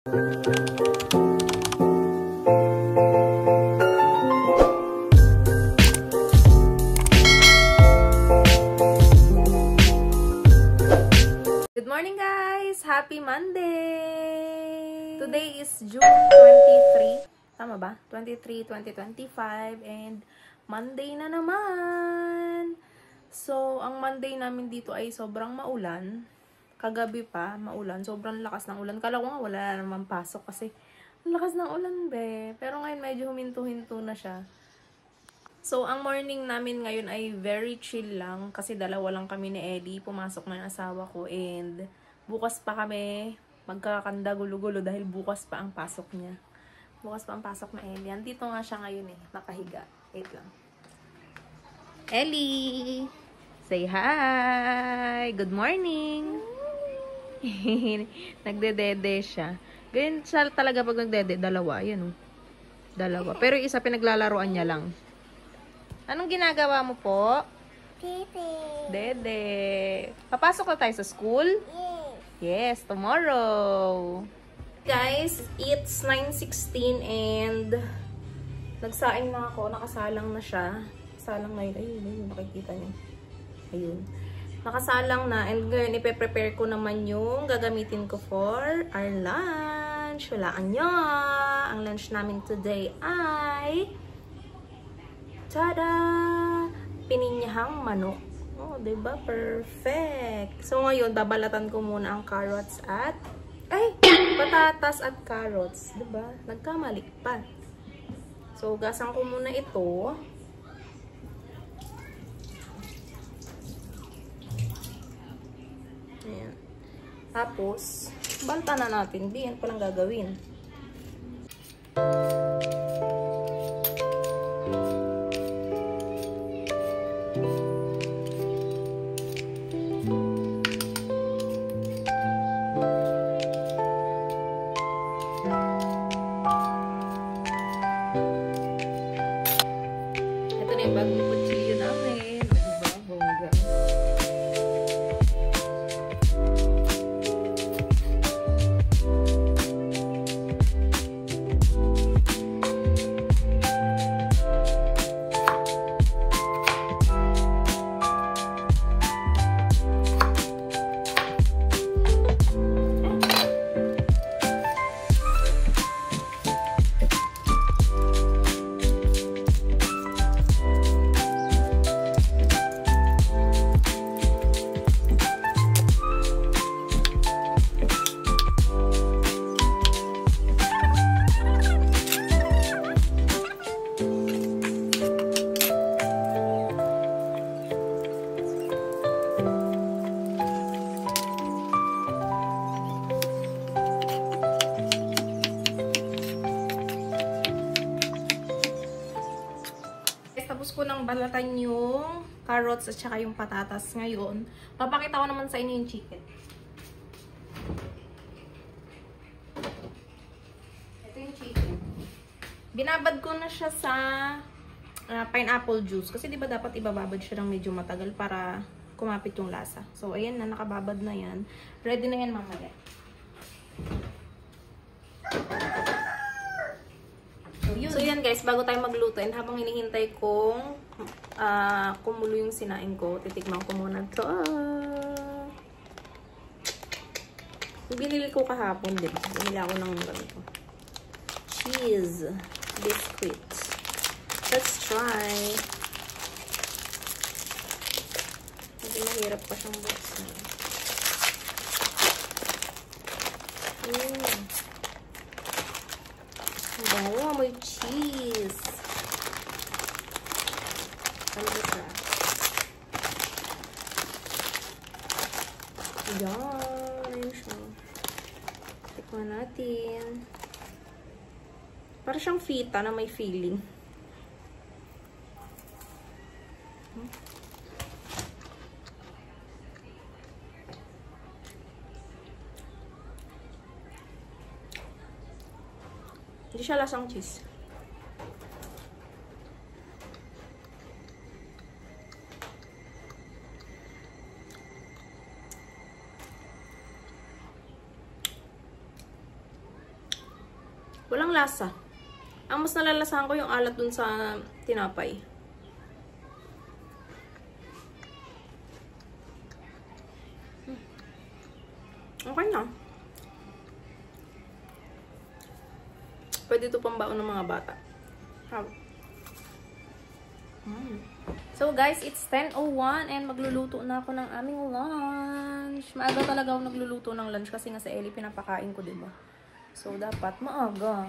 Good morning guys! Happy Monday! Today is June 23. Tama ba? 23, 2025 and Monday na naman! So, ang Monday namin dito ay sobrang maulan. Kagabi pa, maulan. Sobrang lakas ng ulan. Kala ko nga wala na naman pasok kasi ang lakas ng ulan be. Pero ngayon medyo huminto-hinto na siya. So, ang morning namin ngayon ay very chill lang kasi dalawa lang kami ni Eddie. Pumasok na yung asawa ko and bukas pa kami magkakanda gulo-gulo dahil bukas pa ang pasok niya. Bukas pa ang pasok na Ellie. Andito nga siya ngayon eh, nakahiga. Wait lang. Ellie! Say hi! Good morning! Nagdedede siya. Ganyan siya talaga pag nagdede. Dalawa, yan oh. Dalawa. Pero yung isa pinaglalaroan niya lang. Anong ginagawa mo po? Dede. Papasok na tayo sa school? Yes, tomorrow. Guys, it's 9:16 and nagsaing na ako. Nakasalang na siya. Salang na yun. Ayun, makikita niyo. Ayun. Nakasalang na. And ngayon, ipe-prepare ko naman yung gagamitin ko for our lunch. Walaan nyo. Ang lunch namin today ay tada! Pininyahang manok. Oh, diba? Perfect. So, ngayon, babalatan ko muna ang carrots at patatas at carrots. Diba? Nagkamali pa. So, gasan ko muna ito. Ayan. Tapos, balta na natin. Di, yan palang gagawin. Ito na yung bagong kutsilyo namin. Diba? Bongga. Tapos ko nang balatan yung carrots at saka yung patatas ngayon. Papakita ko naman sa inyo yung chicken. Ito yung chicken. Binabad ko na siya sa pineapple juice. Kasi diba dapat ibababad siya ng medyo matagal para kumapit yung lasa. So, ayan na. Nakababad na yan. Ready na yan mamaya. So, yan guys, bago tayo magluto and habang hinihintay kong kumulo yung sinain ko, titikman ko muna ito. Binili ko kahapon, diba? Binili ako ng ganito. Cheese biscuit. Let's try. Medyo mahirap pa siyang buksan. Wow, may cheese. Ano ba siya? Yan. Ayun siya. Tikman natin. Para siyang fita na may feeling. Hindi siya lasang cheese. Walang lasa. Ang mas nalalasahan ko yung alat dun sa tinapay. Okay na. Pwede ito pang baon ng mga bata. So guys, it's 10:01 and magluluto na ako ng aming lunch. Maaga talaga ako nagluluto ng lunch kasi nga sa Ellie pinapakain ko, diba? So dapat maaga.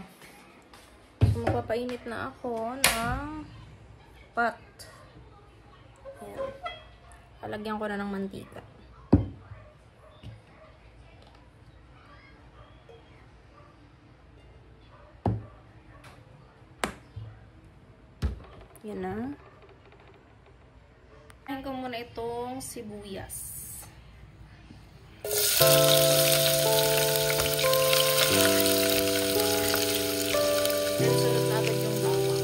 So magpapainit na ako ng pot. Ayan. Palagyan ko na ng mantika. Yan na. Kain ko muna itong sibuyas. Then, sunod na agad yung bawang.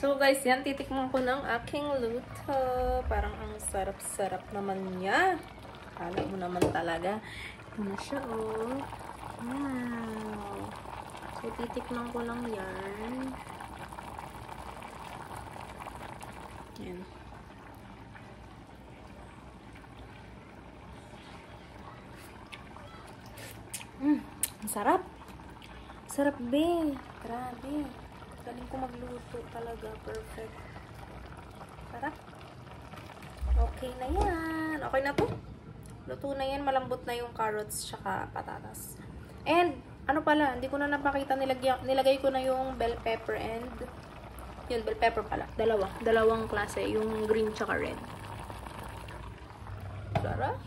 So guys, yan, titikman ko ng aking luto. Parang ang sarap-sarap naman niya. Kala mo naman talaga. Ito na siya, oh. Wow. So, titikman ko lang yan. Yan. Ang sarap. Sarap, be. Grabe. Galing ko magluto talaga. Perfect. Sarap. Okay na yan. Okay na to. Luto na yan. Malambot na yung carrots tsaka patatas. And, ano pala, hindi ko na napakita. Nilagay ko na yung bell pepper and yun, bell pepper pala. Dalawang klase. Yung green tsaka red. Sarap.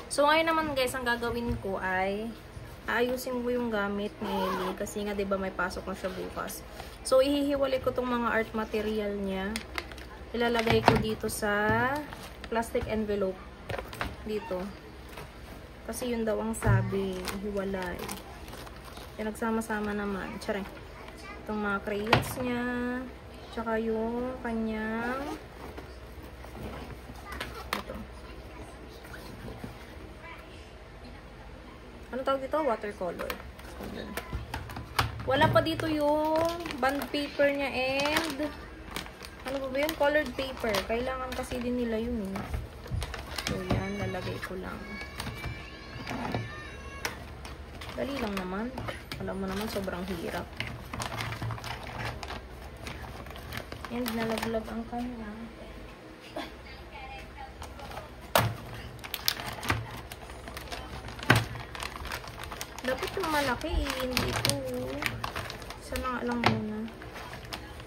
So, ngayon naman guys, ang gagawin ko ay aayusin ko yung gamit ni Ellie. Kasi nga, diba, may pasok na siya bukas. So, ihihiwalay ko tong mga art material niya. Ilalagay ko dito sa plastic envelope. Dito. Kasi yun daw ang sabi. Ihiwalay. Yan, nagsama-sama naman. Tsara. Itong mga crayons niya. Tsaka yung kanyang ano tawag dito? Watercolor. Wala pa dito yung bond paper niya and ano ba yun? Colored paper. Kailangan kasi din nila yun eh. So yan, lalagay ko lang. Dali lang naman. Alam mo naman, sobrang hirap. And nalaglag ang kanya. Dapat yung malaki eh, hindi ito. Isa na lang muna.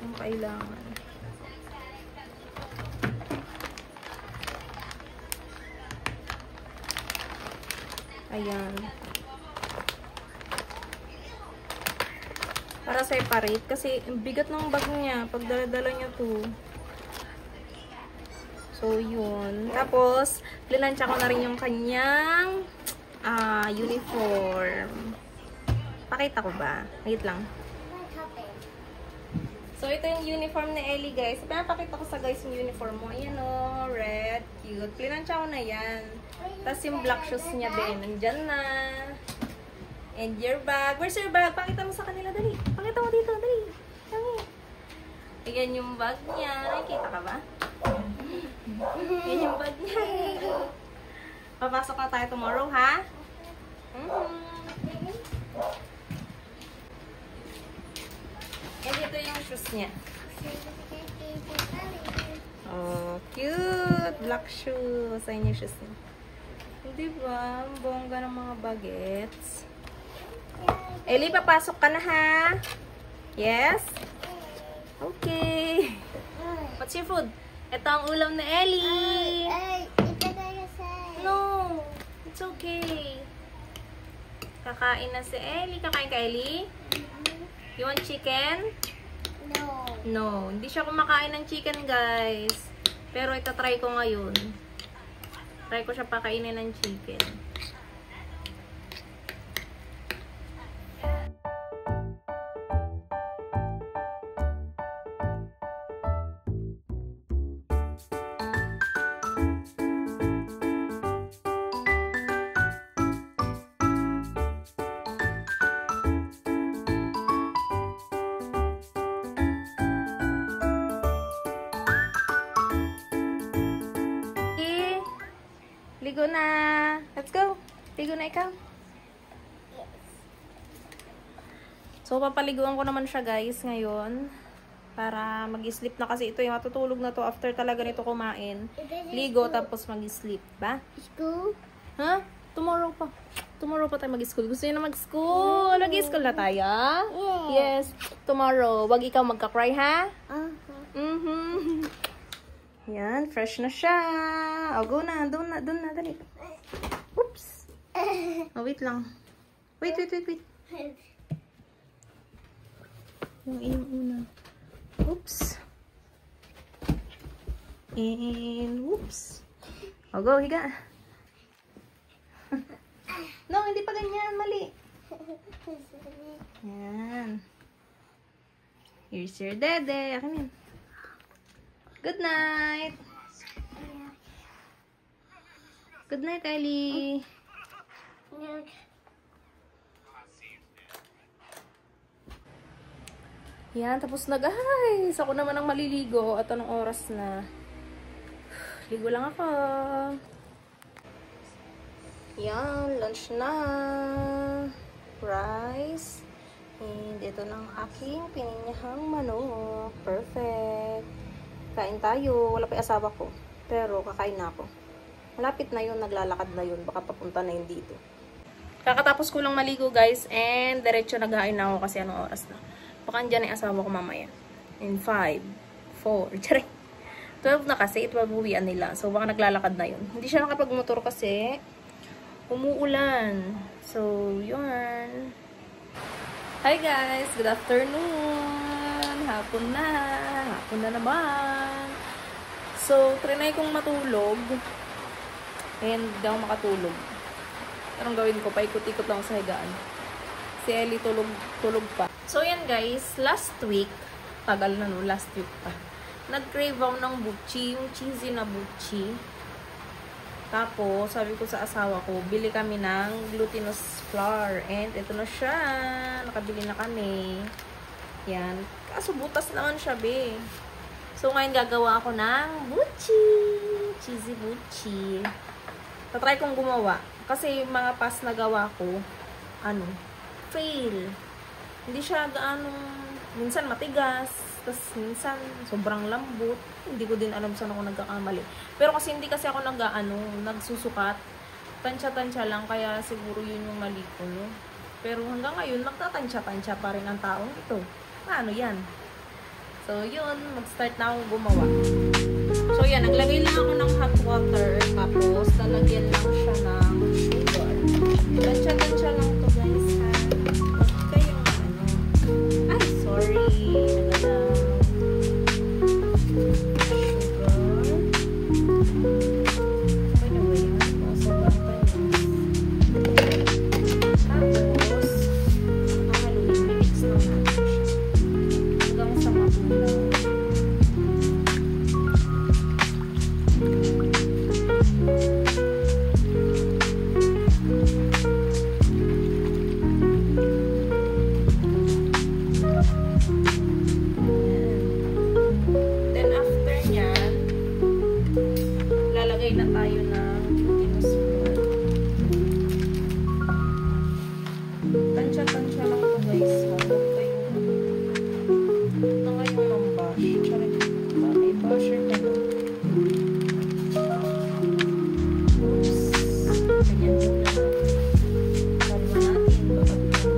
Yung kailangan. Ayan. Para separate. Kasi bigat ng bag niya. Pag dala-dala niya to. So, yun. Tapos, linansya ko na rin yung kanyang uniform. Pakita ko ba? Wait lang. So, ito yung uniform ni Ellie, guys. Pinapakita ko sa guys yung uniform mo. Ayan o, red, cute. Plinansya ko na yan. Tapos yung black shoes niya din. Nandyan na. And your bag. Where's your bag? Pakita mo sa kanila, dali. Pakita mo dito, dali. Dali. Ayan yung bag niya. Nakikita ka ba? Ayan yung bag niya. Papasok na tayo tomorrow, ha? And ito yung shoes niya. Oh, cute! Black shoes. Ayan yung shoes niya. Diba? Bongga ng mga bagets. Ellie, papasok ka na, ha? Yes? Okay. What's your food? Ito ang ulam ni Ellie. No. It's okay. Kakain na si Ellie. Kakain ka, Ellie? You want chicken? No. No. Hindi siya kumakain ng chicken, guys. Pero itatry ko ngayon. Try ko siya pakainin ng chicken. Ligo na. Let's go. Ligo na ikaw. Yes. So, papaliguan ko naman siya, guys, ngayon. Para mag-sleep na kasi ito. Yung matutulog na to after talaga nito kumain. Ligo, tapos mag-sleep. Ba? School? Ha? Tomorrow pa. Tomorrow pa tayo mag-school. Gusto niyo na mag-school? Mag-school na tayo? Yeah. Yes. Tomorrow. Wag ikaw magka-cry, ha? Uh-huh. Yan, fresh na siya. O, go na. Doon na, dali. Oops. Oh, wait lang. Wait. Yung una. Oops. And, whoops. O, go, higa. No, hindi pa ganyan. Mali. Yan. Here's your dede. Akin yan. Good night. Good night, Ellie. Yan, tapos guys, ako naman ang maliligo. At anong oras na? Ligo lang ako. Yan, lunch na. Rice. And ito ng aking pininyahang manok. Perfect. Kain tayo. Wala pa yung asawa ko. Pero kakain na ako. Malapit na yun, naglalakad na yun. Baka papunta na yun dito. Kakatapos ko lang maligo guys. And diretso naghain na ako kasi anong oras na. Baka andyan yung asawa ko mamaya. In 5, 4, tsari. 12 na kasi, 12 uwian nila. So baka naglalakad na yun. Hindi siya nakapagmotor kasi umuulan. So, yun. Hi guys! Good afternoon! Hapon na! Hapon na naman! So, trinay kong matulog. And hindi ako makatulog. Anong gawin ko? Paikot-ikot lang sa higaan. Si Ellie tulog pa. So, yan guys. Last week, tagal na no, last week pa. Nag-crave ako ng buchi, yung cheesy na buchi. Tapos, sabi ko sa asawa ko, bili kami ng glutinous flour. And ito na siya. Nakabili na kami. Yan. Kaso butas naman siya, be. So, ngayon gagawa ako ng buchi. Cheesy buchi. Tatry kong gumawa. Kasi mga past na gawa ko, fail. Hindi siya minsan matigas. Tapos minsan sobrang lambot. Hindi ko din alam saan ako nagkakamali. Pero kasi hindi kasi ako nagsusukat. Tansya-tansya lang. Kaya siguro yun yung mali ko. No? Pero hanggang ngayon, nagtatansya-tansya pa rin ang taong ito. Paano yan? So yun, mag-start na ako gumawa. So yan, naglagay lang ako ng hot water. Tapos lalagyan lang siya ng sugar. Tansya-tansya lang to guys. Ay, sorry. na tayo ng glutinous flour. Tansya-tansya lang ito guys. Huwag kayong mambash. Charin. May basher ka na. Oops. Ganyan muna. Kalma natin. Baka dito.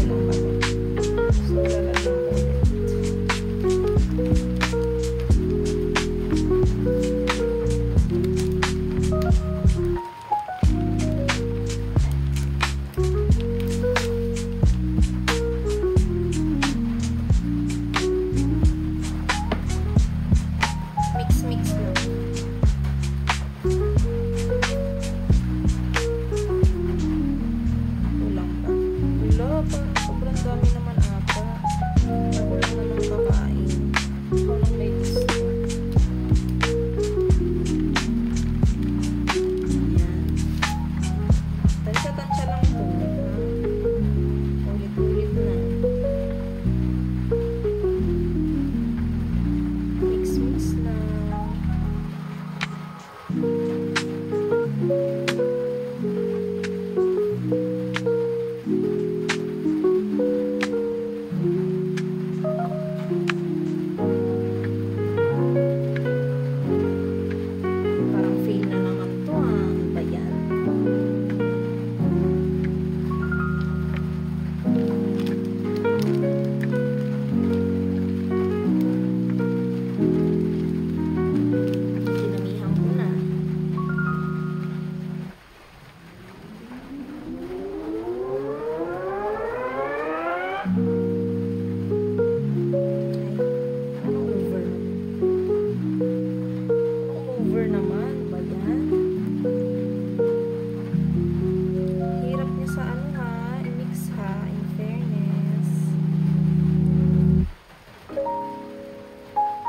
Kailang pa ito. So, lalagyan ko ulit.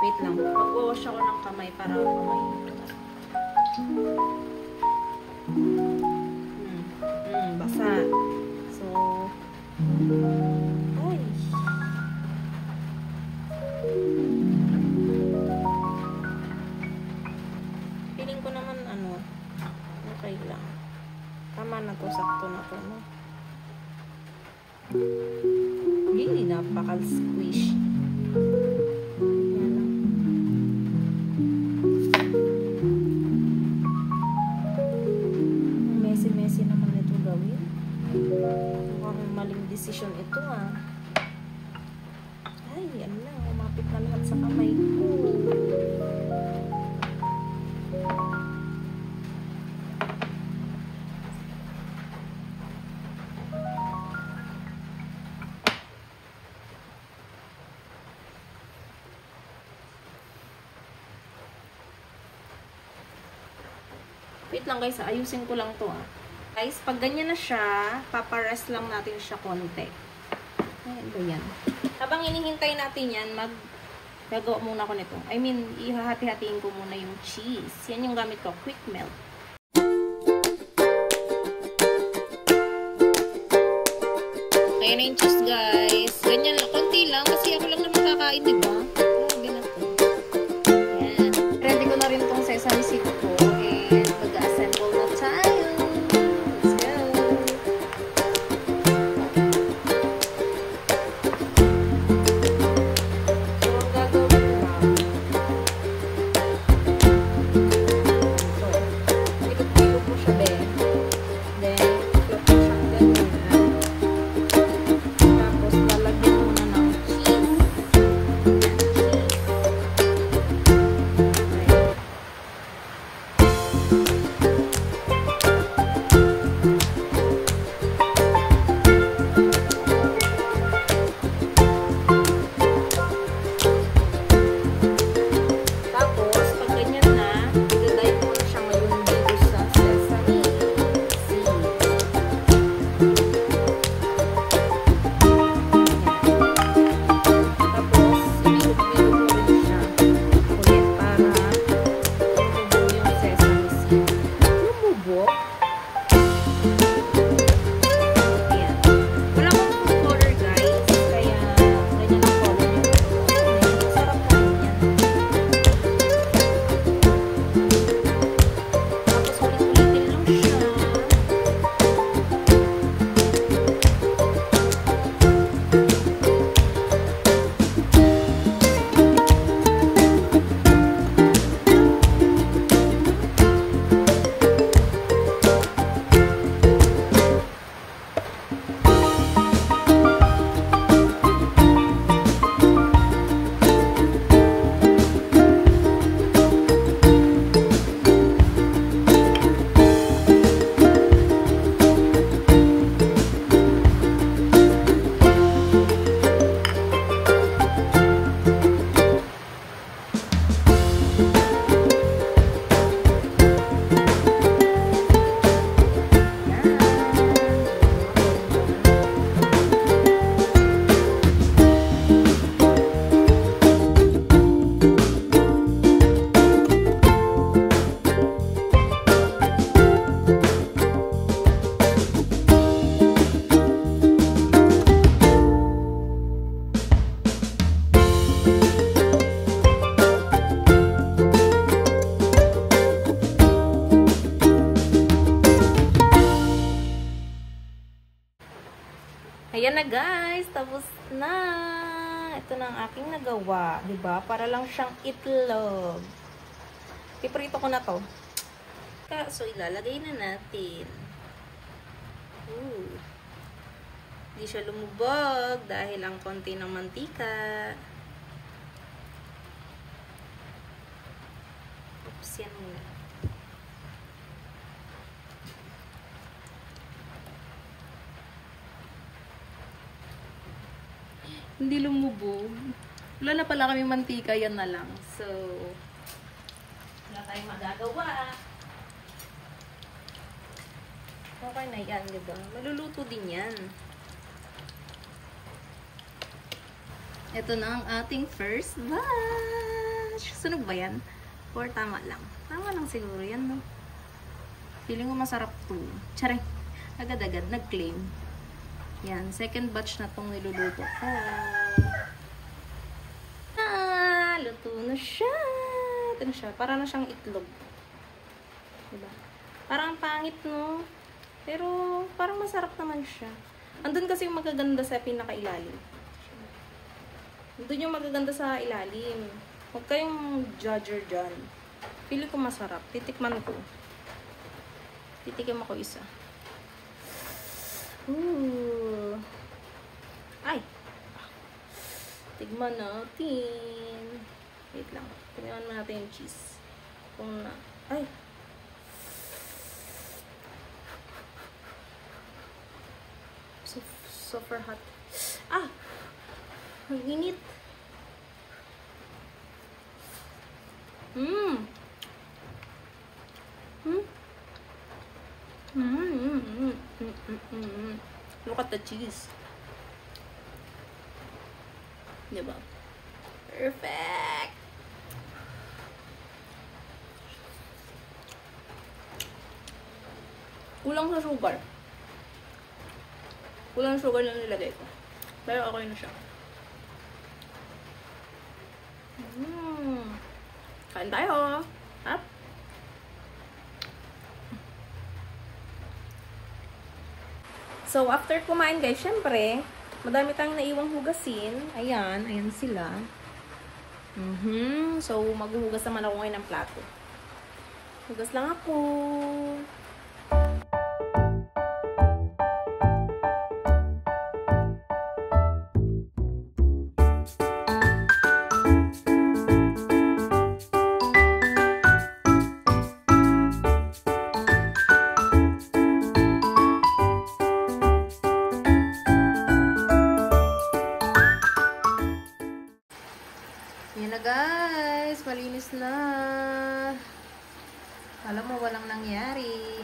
Wait lang. Mag-wash ako ng kamay para kamay. Basa. Ay. Feeling ko naman ano, okay lang. Tama na to, sakto na to, no? Hindi, napaka-squish. Yan lang. Messy-messy naman ito gawin. Mukhang maling desisyon ito, ah. Ay, yan lang. Umapit na lahat sa kamay ko. Wait lang guys, ayusin ko lang to, ah. Guys, pag ganyan na siya, paparest lang natin siya konti. Ayan ba yan? Habang inihintay natin yan, gagawa muna ko nito. I mean, ihahati-hatiin ko muna yung cheese. Yan yung gamit ko, quick melt. Ayan na yung cheese, guys. Ganyan lang, konti lang, kasi ako lang naman kakain, diba? Ayan, ganito. Ayan. Ready ko na rin itong sesame seed ko. And mag-assemble na tayo. Let's go! So, ang gagawin ko na, ilog-ilog ko siya, be. Then, ilog ko siyang ganyan. Tapos, lalagyan muna ng cheese. Tapos, pag ganyan na, i-dive mo na siya ngayon dito sa sesame seeds. Tapos, ilog-ilog mo rin siya ulit para lumubog yung sesame seeds. Lumubog? Ayan. Wala akong color, guys. Kaya, ganyan ang color niya. Sarap na rin yan. Tapos ulit-ulitin lang siya. Ayan na guys, tapos na. Ito na ang aking nagawa, 'di ba? Para lang siyang itlog. Piprito ko na 'to. So ilalagay na natin. Hindi siya lumubog dahil ang konti ng mantika. Oops, yan muna. Hindi lumubog. Wala na pala kami mantika, yan na lang. So, wala tayong magagawa. Okay na yan, diba? Maluluto din yan. Ito na ang ating first batch. Sunog ba yan? Or tama lang? Tama lang siguro yan, no? Feeling ko masarap to. Tsaray. Agad-agad, nag-claim. Yan, second batch na tong niluluto ko. Luto na siya. Ito na siya. Para na siyang itlog. Diba? Parang pangit, no? Pero, parang masarap naman siya. Andun kasi yung magaganda sa pinakailalim. Andun yung magaganda sa ilalim. Huwag kayong judger dyan. Pili ko masarap. Titikman ko. Titikim ako isa. Ooh. Ay! Tigman natin. Wait lang. Tignan natin yung cheese. Kung na... Ay! Super hot. Ah! Ang init. Look at the cheese. Diba? Perfect! Kulang sa sugar. Kulang sugar na nilagay ko. Pero okay na siya. Kain tayo. Up. So, after kumain guys, syempre, madami tayong naiwang hugasin. Ayan, ayan sila. So, maghuhugas naman ako ngayon ng plato. Hugas lang ako. Yan na guys, malinis na. Alam mo, walang nangyari.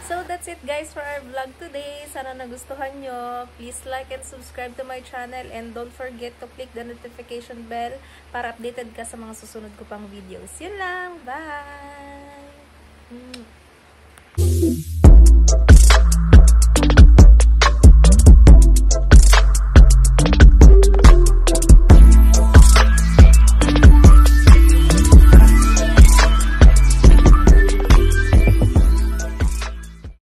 So that's it guys for our vlog today. Sana nagustuhan nyo. Please like and subscribe to my channel and don't forget to click the notification bell para updated ka sa mga susunod ko pang videos. Yun lang. Bye!